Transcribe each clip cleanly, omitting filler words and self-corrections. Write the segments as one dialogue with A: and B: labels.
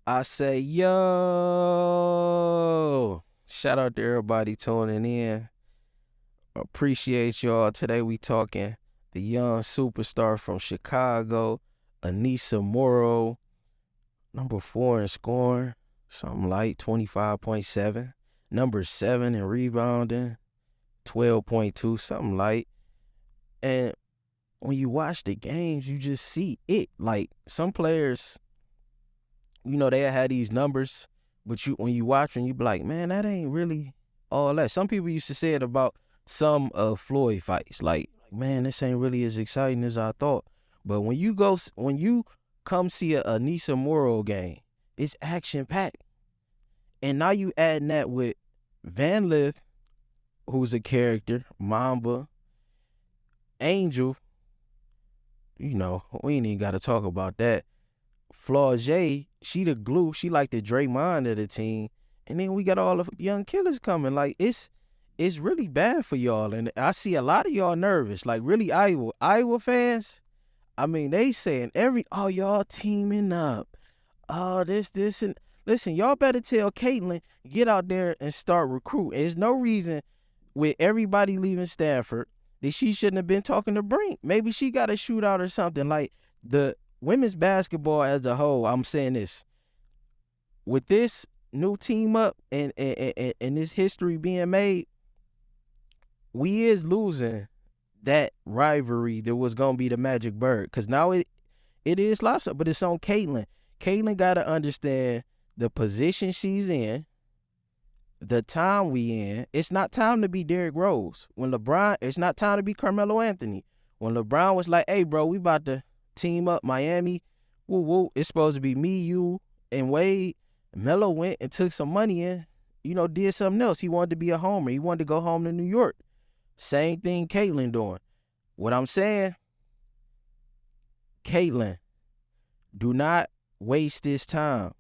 A: I say, yo, shout out to everybody tuning in. Appreciate y'all. Today we talking the young superstar from Chicago, Anissa Morrow, number 4 in scoring, something like 25.7. Number 7 in rebounding, 12.2, something like. And when you watch the games, you just see it. Like some players, they had these numbers, but when you watch them, you be like, man, that ain't really all that. Some people used to say it about some of Floyd fights, like, man, this ain't really as exciting as I thought. But when you come see a Anissa Morrow game, it's action packed, and now you adding that with Van Lith, who's a character, Mamba, Angel. We ain't even got to talk about that. Flau'jae, she the glue. She like the Draymond of the team. And then we got all the young killers coming. Like it's really bad for y'all. And I see a lot of y'all nervous. Like really Iowa fans. I mean, they saying y'all teaming up. Oh, this and listen, y'all better tell Caitlin, get out there and start recruiting. There's no reason with everybody leaving Stanford that she shouldn't have been talking to Brink. Maybe she got a shootout or something. Like the women's basketball as a whole, I'm saying this. With this new team up and this history being made, we is losing that rivalry that was gonna be the Magic Bird. Cause now it is lobster, but it's on Caitlin. Caitlin gotta understand the position she's in, the time we in. It's not time to be Derrick Rose. It's not time to be Carmelo Anthony. When LeBron was like, hey bro, we about to team up Miami, woo woo, it's supposed to be me, you, and Wade. Melo went and took some money in, did something else. He wanted to be a homer. He wanted to go home to New York. Same thing Caitlin doing. What I'm saying, Caitlin, do not waste this time.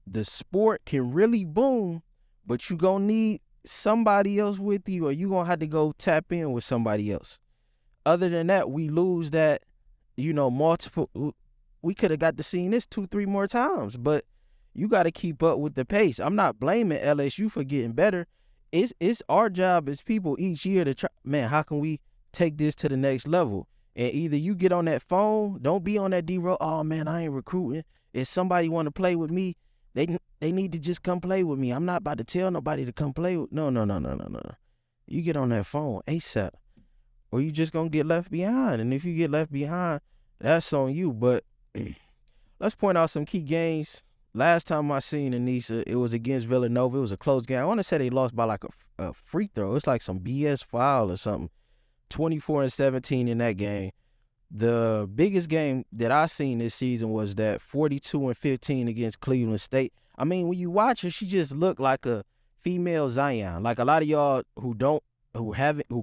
A: The sport can really boom, but you gonna need somebody else with you, or you gonna have to go tap in with somebody else. Other than that, we lose that, multiple. We could have got to see this 2-3 more times, but you got to keep up with the pace. I'm not blaming LSU for getting better. It's our job as people each year to try, man, how can we take this to the next level? And either you get on that phone, don't be on that D-roll, oh man, I ain't recruiting. If somebody want to play with me, they need to just come play with me. I'm not about to tell nobody to come play with. No. You get on that phone ASAP, or you just going to get left behind. And if you get left behind, that's on you. But let's point out some key games. Last time I seen Aneesah, it was against Villanova. It was a close game. I want to say they lost by like a free throw. It's like some BS foul or something. 24-17 in that game. The biggest game that I seen this season was that 42-15 against Cleveland State. I mean, when you watch her, she just looked like a female Zion. Like a lot of y'all who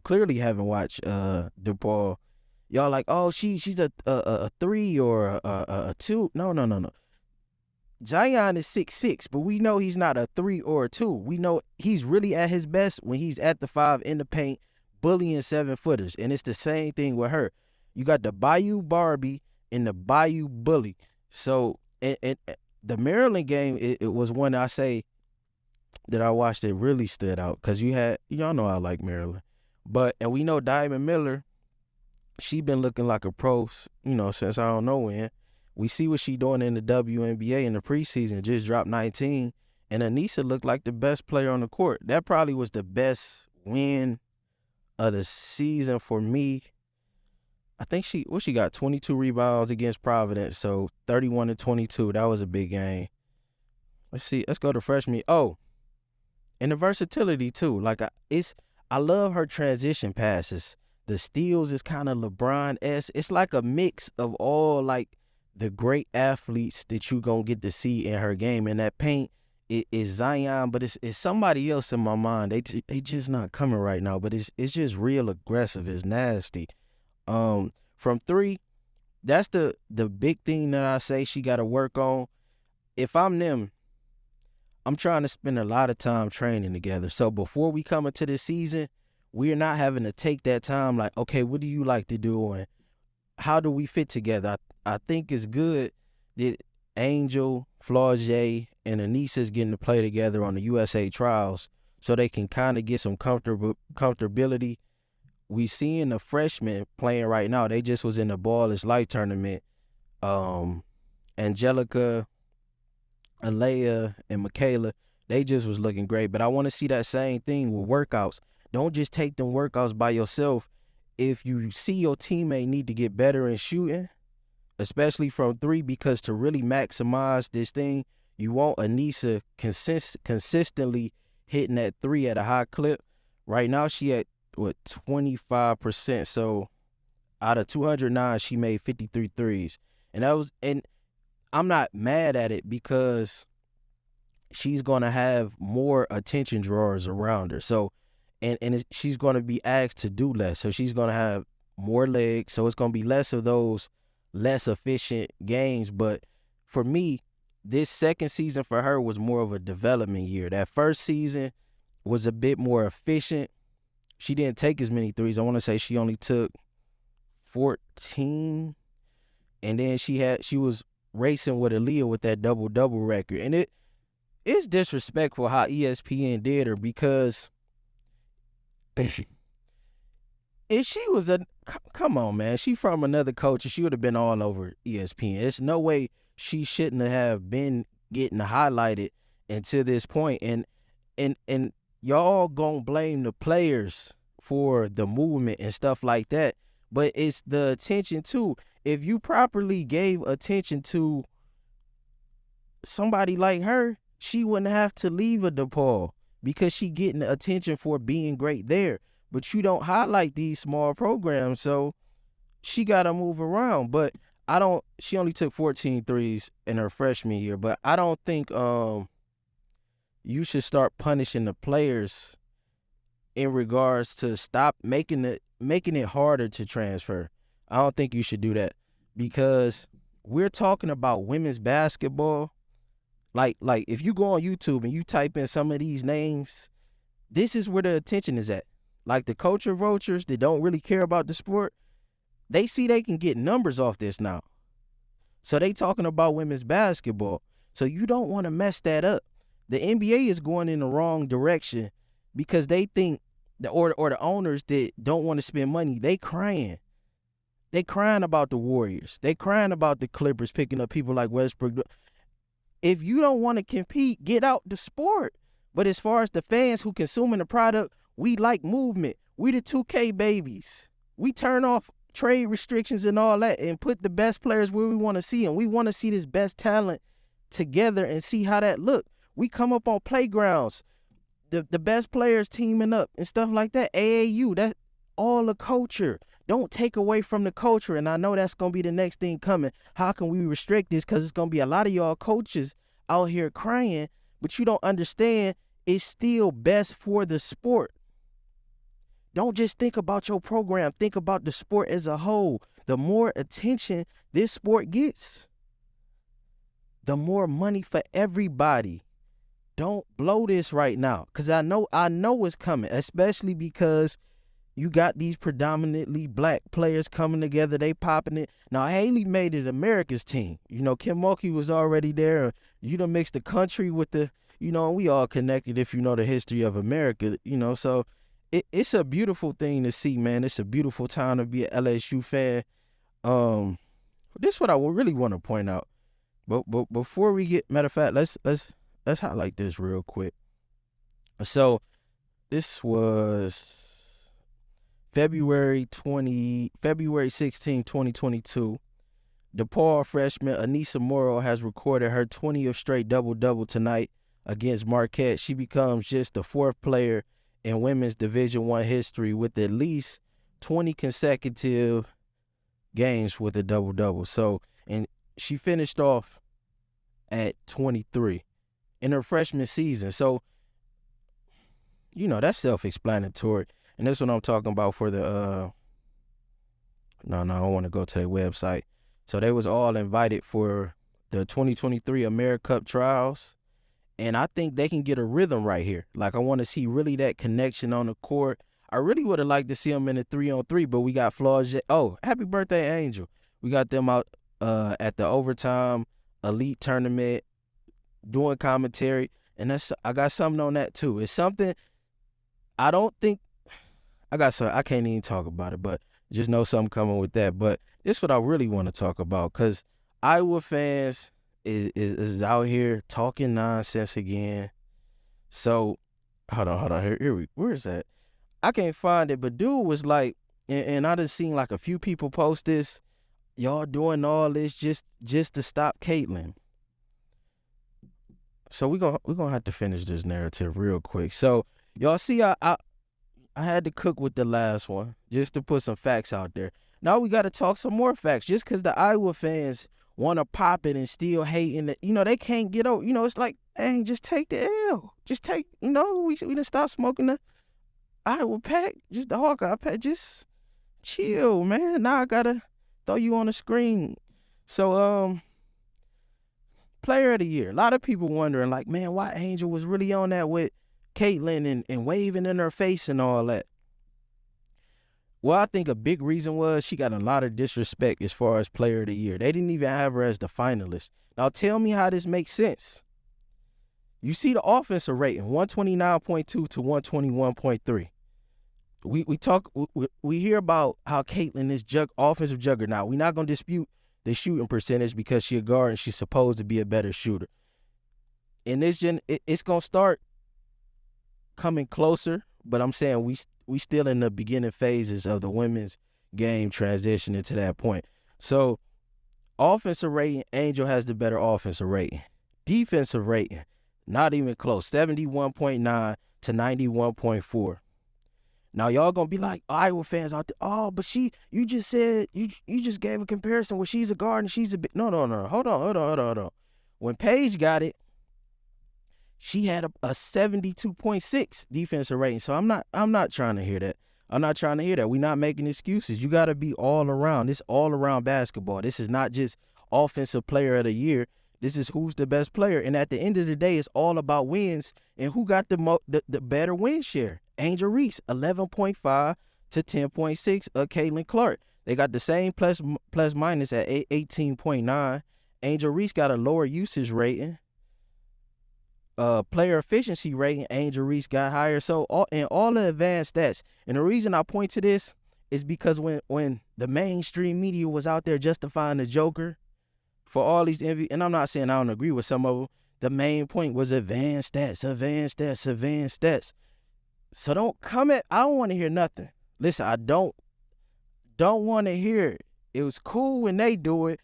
A: clearly haven't watched DePaul, y'all like, oh, she's a 3 or a 2. No. Zion is 6'6", but we know he's not a 3 or a 2. We know he's really at his best when he's at the 5 in the paint, bullying 7-footers. And it's the same thing with her. You got the Bayou Barbie and the Bayou Bully. So and the Maryland game, it was one I say that I watched that really stood out, because y'all know I like Maryland. And we know Diamond Miller, she been looking like a pro, since I don't know when. We see what she doing in the WNBA in the preseason, just dropped 19. And Aneesah looked like the best player on the court. That probably was the best win of the season for me. I think she got 22 rebounds against Providence, so 31-22. That was a big game. Let's go to freshman. Oh, and the versatility too. Like I love her transition passes. The steals is kind of LeBron-esque. It's like a mix of all like the great athletes that you gonna get to see in her game. And that paint is Zion, but it's somebody else in my mind. They just not coming right now, but it's just real aggressive. It's nasty. From 3, that's the big thing that I say she got to work on. If I'm them, I'm trying to spend a lot of time training together. So before we come into this season, we're not having to take that time like, okay, what do you like to do and how do we fit together? I think it's good that Angel, Flaugier and Aneesah's getting to play together on the USA trials so they can kind of get some comfortability. We seeing the freshmen playing right now. They just was in the Ball is Life tournament. Angelica, Alea, and Michaela, they just was looking great. But I want to see that same thing with workouts. Don't just take them workouts by yourself. If you see your teammate need to get better in shooting, especially from three, because to really maximize this thing, you want Aneesah consistently hitting that three at a high clip. Right now, she at, 25%. So out of 209, she made 53 threes. And I'm not mad at it because she's going to have more attention drawers around her. So, she's going to be asked to do less. So she's going to have more legs. So it's going to be less of those less efficient games. But for me, this second season for her was more of a development year. That first season was a bit more efficient. She didn't take as many threes. I want to say she only took 14. And then she was racing with Aaliyah with that double-double record. And it's disrespectful how ESPN did her, because if she was come on, man, she from another culture, she would have been all over ESPN. There's no way she shouldn't have been getting highlighted until this point. And y'all gonna blame the players for the movement and stuff like that, but it's the attention too. If you properly gave attention to somebody like her, she wouldn't have to leave a DePaul because she getting the attention for being great there. But you don't highlight these small programs, so she got to move around. But she only took 14 threes in her freshman year, but I don't think you should start punishing the players in regards to stop making it harder to transfer. I don't think you should do that, because we're talking about women's basketball. Like if you go on YouTube and you type in some of these names, this is where the attention is at. Like the culture vultures that don't really care about the sport, they see they can get numbers off this now. So they talking about women's basketball. So you don't want to mess that up. The NBA is going in the wrong direction because they think or the owners that don't want to spend money, they crying. They crying about the Warriors. They crying about the Clippers picking up people like Westbrook. If you don't want to compete, get out the sport. But as far as the fans who consuming the product, we like movement. We the 2K babies. We turn off trade restrictions and all that and put the best players where we want to see them. We want to see this best talent together and see how that look. We come up on playgrounds, the best players teaming up and stuff like that. AAU, that's all the culture. Don't take away from the culture. And I know that's going to be the next thing coming. How can we restrict this? Because it's going to be a lot of y'all coaches out here crying, but you don't understand it's still best for the sport. Don't just think about your program. Think about the sport as a whole. The more attention this sport gets, the more money for everybody. Don't blow this right now, because I know it's coming, especially because you got these predominantly black players coming together. They popping it. Now, Haley made it America's team. You know, Kim Mulkey was already there. You done mixed the country with the, we all connected if you know the history of America, so it's a beautiful thing to see, man. It's a beautiful time to be an LSU fan. This is what I really want to point out. But before we get, matter of fact, let's highlight this real quick. So this was February 16, 2022. DePaul freshman Anissa Morrow has recorded her 20th straight double-double tonight against Marquette. She becomes just the fourth player in women's Division I history with at least 20 consecutive games with a double-double. So, and she finished off at 23 in her freshman season. So, that's self-explanatory. And that's what I'm talking about for the, I don't want to go to their website. So they was all invited for the 2023 AmeriCup trials. And I think they can get a rhythm right here. Like, I want to see really that connection on the court. I really would have liked to see them in a 3-on-3, but we got Flaugier. Oh, happy birthday, Angel. We got them out at the overtime elite tournament doing commentary, and I got something on that too. It's something I don't think I got some. I can't even talk about it, but just know something coming with that. But this is what I really want to talk about, because Iowa fans is out here talking nonsense again. So hold on. Where is that? I can't find it, but dude was like, and I just seen like a few people post this. Y'all doing all this just to stop Caitlyn. So we're gonna have to finish this narrative real quick. So y'all see, I had to cook with the last one just to put some facts out there. Now we got to talk some more facts. Just because the Iowa fans want to pop it and still hating it, they can't get over. It's like, dang, just take the L. Just take, we done stop smoking the Iowa pack, just the Hawkeye pack. Just chill, man. Now I gotta throw you on the screen. So, player of the year. A lot of people wondering, like, man, why Angel was really on that with Caitlyn and waving in her face and all that. Well, I think a big reason was she got a lot of disrespect as far as player of the year. They didn't even have her as the finalist. Now tell me how this makes sense. You see the offensive rating, 129.2 to 121.3. We hear about how Caitlyn is offensive juggernaut. We're not gonna dispute the shooting percentage because she's a guard and she's supposed to be a better shooter. In this it's gonna start coming closer, but I'm saying we still in the beginning phases of the women's game transitioning to that point. So offensive rating, Angel has the better offensive rating. Defensive rating, not even close, 71.9 to 91.4. Now y'all gonna be like, Iowa fans out there, oh, but you just said you just gave a comparison where she's a guard and she's a big. No. Hold on. When Paige got it, she had a 72.6 defensive rating. So I'm not trying to hear that. I'm not trying to hear that. We're not making excuses. You got to be all around. This all around basketball. This is not just offensive player of the year. This is who's the best player. And at the end of the day, it's all about wins and who got the better win share. Angel Reese, 11.5 to 10.6 of Caitlin Clark. They got the same plus minus at 18.9. Angel Reese got a lower usage rating. Player efficiency rating, Angel Reese got higher. So in all the advanced stats, and the reason I point to this is because when the mainstream media was out there justifying the Joker for all these and I'm not saying I don't agree with some of them, the main point was advanced stats. So don't come at, I don't want to hear nothing. Listen, I don't want to hear it. It was cool when they do it.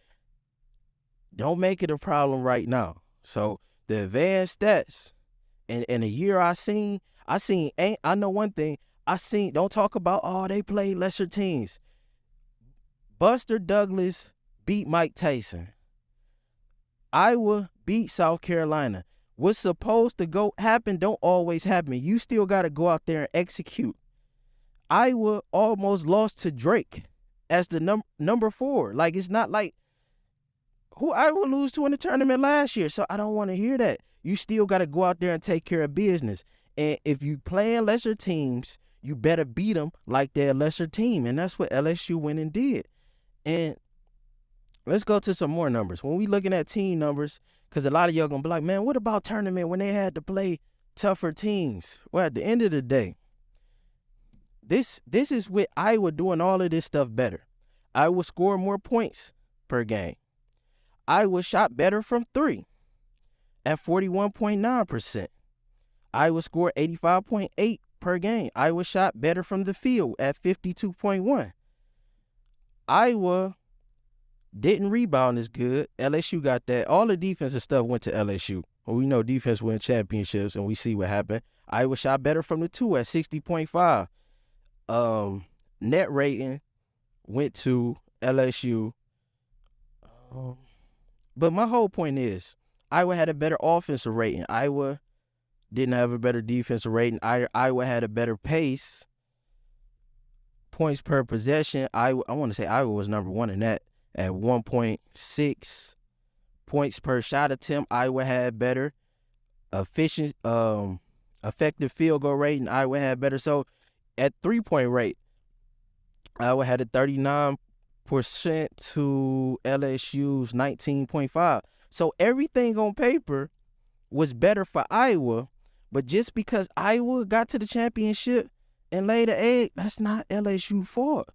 A: Don't make it a problem right now. So the advanced stats, and in a year I know one thing, don't talk about, oh, they played lesser teams. Buster Douglas beat Mike Tyson. Iowa beat South Carolina. What's supposed to happen don't always happen. You still got to go out there and execute. Iowa almost lost to Drake as the number 4. Like, it's not like who Iowa lose to in the tournament last year. So I don't want to hear that. You still got to go out there and take care of business. And if you playing lesser teams, you better beat them like they're a lesser team. And that's what LSU went and did. And let's go to some more numbers. When we looking at team numbers, because a lot of y'all going to be like, man, what about tournament when they had to play tougher teams? Well, at the end of the day, this is with Iowa doing all of this stuff better. Iowa scored more points per game. Iowa shot better from 3 at 41.9%. Iowa scored 85.8 per game. Iowa shot better from the field at 52.1. Iowa didn't rebound as good. LSU got that. All the defensive stuff went to LSU. Well, we know defense win championships, and we see what happened. Iowa shot better from the 2 at 60.5. Net rating went to LSU. But my whole point is, Iowa had a better offensive rating. Iowa didn't have a better defensive rating. Iowa had a better pace. Points per possession, I want to say Iowa was number 1 in that at 1.6. Points per shot attempt, Iowa had better. Effective field goal rating, Iowa had better. So at 3-point rate, Iowa had a 39% to LSU's 19.5. So everything on paper was better for Iowa, but just because Iowa got to the championship and laid an egg, that's not LSU fault.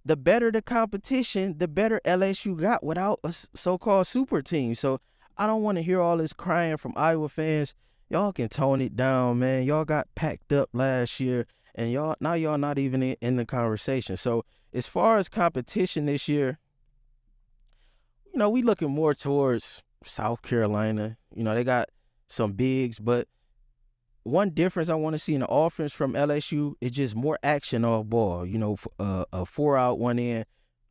A: The better the competition, the better LSU got without a so-called super team. So I don't want to hear all this crying from Iowa fans. Y'all can tone it down, man. Y'all got packed up last year, and y'all not even in the conversation. So as far as competition this year, we looking more towards South Carolina. They got some bigs, but one difference I want to see in the offense from LSU is just more action off ball. A 4-out, 1-in,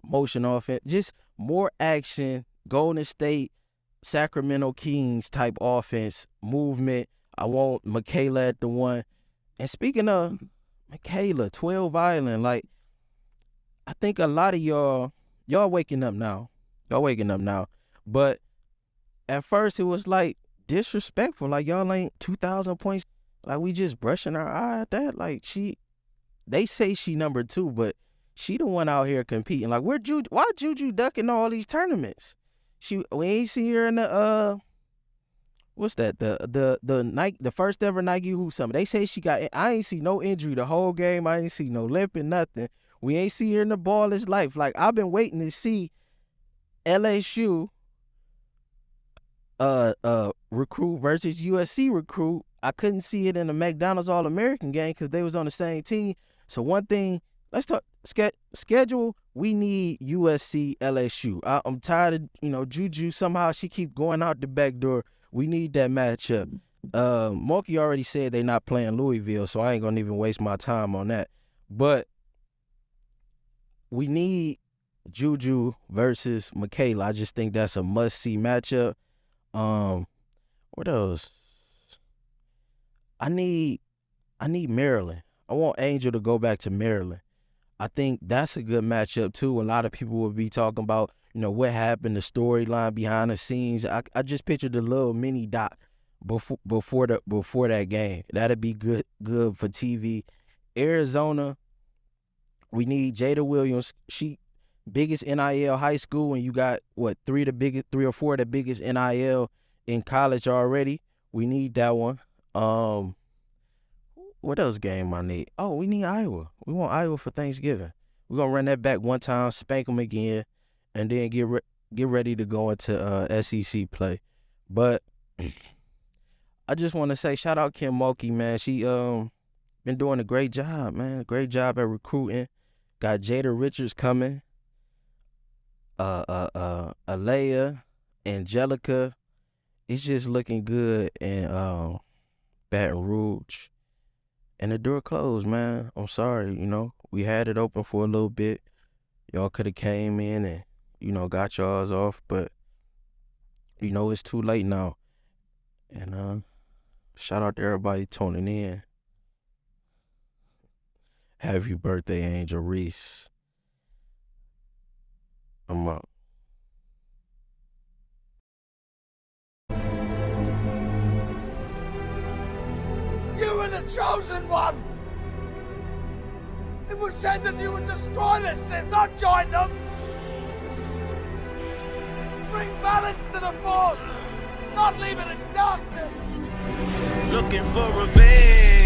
A: motion offense, just more action. Golden State, Sacramento Kings type offense, movement. I want Michaela at the 1. And speaking of Michaela, 12 Island, I think a lot of y'all waking up now. But at first it was disrespectful. Y'all ain't 2,000 points. We just brushing our eye at that. They say she number 2, but she the one out here competing. Why Juju ducking all these tournaments? We ain't see her in the what's that? The Nike, the first ever Nike Hoop Summit. They say she got. I ain't see no injury the whole game. I ain't see no limping, nothing. We ain't see her in the ball is life. I've been waiting to see LSU recruit versus USC recruit. I couldn't see it in the McDonald's All-American game because they was on the same team. So one thing, let's talk schedule. We need USC LSU. I'm tired of Juju. Somehow she keep going out the back door. We need that matchup. Moki already said they not playing Louisville, so I ain't gonna even waste my time on that. But we need Juju versus Michaela. I just think that's a must-see matchup. What else? I need Maryland. I want Angel to go back to Maryland. I think that's a good matchup too. A lot of people will be talking about, what happened, the storyline behind the scenes. I just pictured the little mini doc before that game. That'd be good for TV. Arizona, we need Jada Williams. She biggest NIL high school, and you got 3 or 4 of the biggest NIL in college already. We need that one. What else game I need? Oh, we need Iowa. We want Iowa for Thanksgiving. We're gonna run that back one time, spank them again, and then get ready to go into SEC play. But I just want to say shout out Kim Mulkey, man. She been doing a great job, man. Great job at recruiting. Got Jada Richards coming. Alea, Angelica. It's just looking good in Baton Rouge. And the door closed, man. I'm sorry, we had it open for a little bit. Y'all could have came in and, got y'all's off, but, it's too late now. And shout out to everybody tuning in. Happy birthday, Angel Reese. I'm out.
B: You were the chosen one! It was said that you would destroy the Sith, not join them! Bring balance to the Force, not leave it in darkness!
C: Looking for revenge.